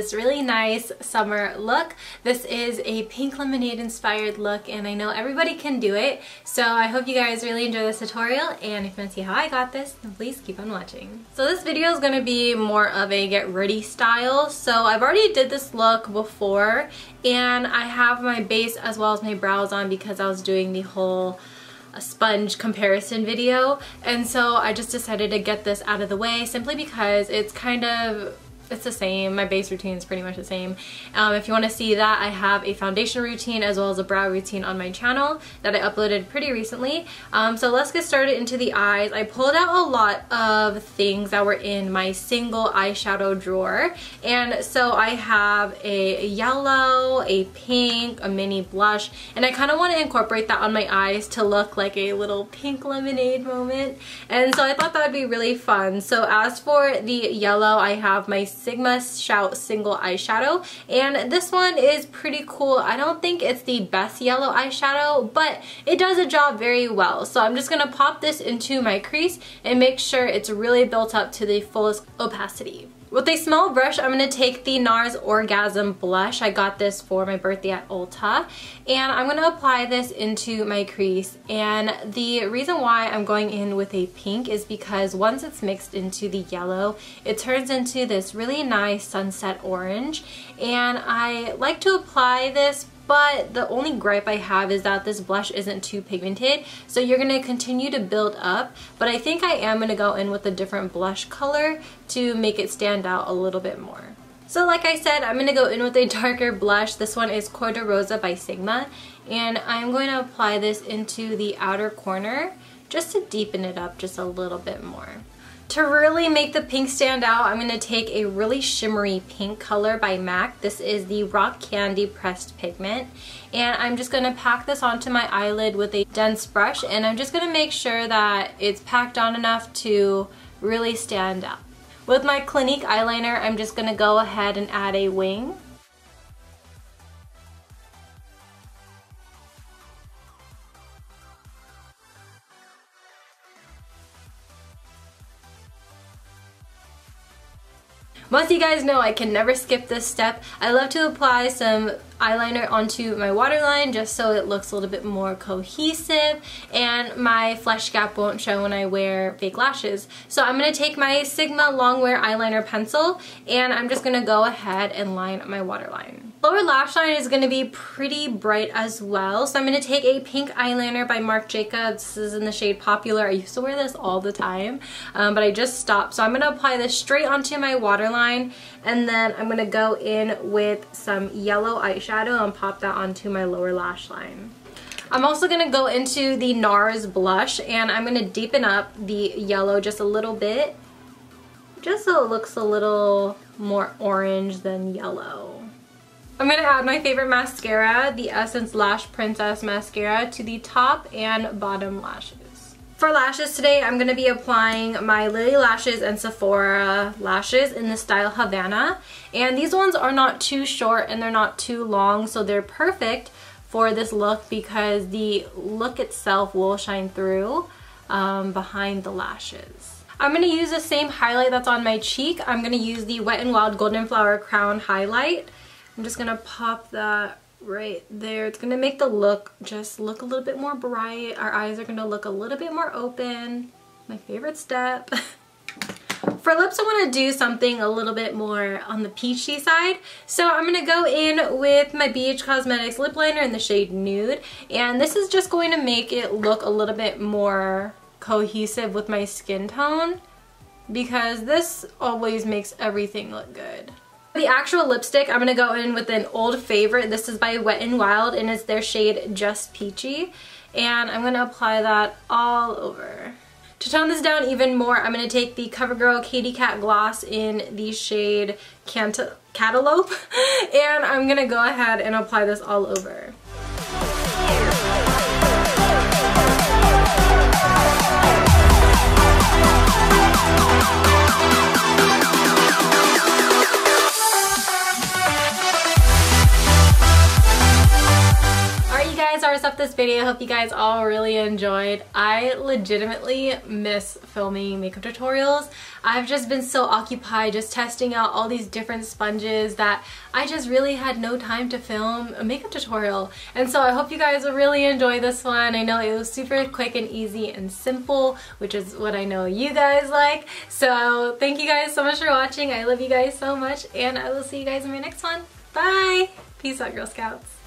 this really nice summer look. This is a pink lemonade inspired look, and I know everybody can do it. So I hope you guys really enjoy this tutorial, and if you want to see how I got this, then please keep on watching. So this video is going to be more of a get ready style. So I've already did this look before, and I have my base as well as my brows on because I was doing the whole sponge comparison video, and so I just decided to get this out of the way simply because it's the same. My base routine is pretty much the same. If you want to see that, I have a foundation routine as well as a brow routine on my channel that I uploaded pretty recently. So let's get started into the eyes. I pulled out a lot of things that were in my single eyeshadow drawer, and so I have a yellow, a pink, a mini blush, and I kind of want to incorporate that on my eyes to look like a little pink lemonade moment, and so I thought that would be really fun. So as for the yellow, I have my Sigma Shout single eyeshadow, and this one is pretty cool. I don't think it's the best yellow eyeshadow, but it does a job very well. So I'm just gonna pop this into my crease and make sure it's really built up to the fullest opacity. With a small brush, I'm going to take the NARS Orgasm blush. I got this for my birthday at Ulta, and I'm going to apply this into my crease. And the reason why I'm going in with a pink is because once it's mixed into the yellow, it turns into this really nice sunset orange. And I like to apply this, but the only gripe I have is that this blush isn't too pigmented, so you're going to continue to build up, but I think I am going to go in with a different blush color to make it stand out a little bit more. So like I said, I'm going to go in with a darker blush. This one is Rosa by Sigma, and I'm going to apply this into the outer corner just to deepen it up just a little bit more. To really make the pink stand out, I'm going to take a really shimmery pink color by MAC. This is the Rockcandy Pressed Pigment. And I'm just going to pack this onto my eyelid with a dense brush. And I'm just going to make sure that it's packed on enough to really stand out. With my Clinique eyeliner, I'm just going to go ahead and add a wing. Most of you guys know I can never skip this step. I love to apply some eyeliner onto my waterline just so it looks a little bit more cohesive and my flesh gap won't show when I wear fake lashes. So I'm going to take my Sigma Longwear eyeliner pencil and I'm just going to go ahead and line my waterline. Lower lash line is going to be pretty bright as well, so I'm going to take a pink eyeliner by Marc Jacobs. This is in the shade Popular. I used to wear this all the time, but I just stopped. So I'm going to apply this straight onto my waterline, and then I'm going to go in with some yellow eyeshadow and pop that onto my lower lash line. I'm also going to go into the NARS blush, and I'm going to deepen up the yellow just a little bit, just so it looks a little more orange than yellow. I'm going to add my favorite mascara, the Essence Lash Princess Mascara, to the top and bottom lashes. For lashes today, I'm going to be applying my Lilly lashes and Sephora lashes in the style Havana. And these ones are not too short and they're not too long, so they're perfect for this look because the look itself will shine through behind the lashes. I'm going to use the same highlight that's on my cheek. I'm going to use the Wet n Wild Golden Flower Crown highlight. I'm just going to pop that right there. It's going to make the look just look a little bit more bright. Our eyes are going to look a little bit more open. My favorite step. For lips, I want to do something a little bit more on the peachy side. So I'm going to go in with my BH Cosmetics lip liner in the shade Nude. And this is just going to make it look a little bit more cohesive with my skin tone, because this always makes everything look good. The actual lipstick, I'm going to go in with an old favorite. This is by Wet n Wild and it's their shade Just Peachy. And I'm going to apply that all over. To tone this down even more, I'm going to take the Covergirl Katy Cat Gloss in the shade Cateloupe. And I'm going to go ahead and apply this all over. start us off this video. I hope you guys all really enjoyed. I legitimately miss filming makeup tutorials. I've just been so occupied just testing out all these different sponges that I just really had no time to film a makeup tutorial. And so I hope you guys will really enjoy this one. I know it was super quick and easy and simple, which is what I know you guys like. So thank you guys so much for watching. I love you guys so much, and I will see you guys in my next one. Bye! Peace out, Girl Scouts.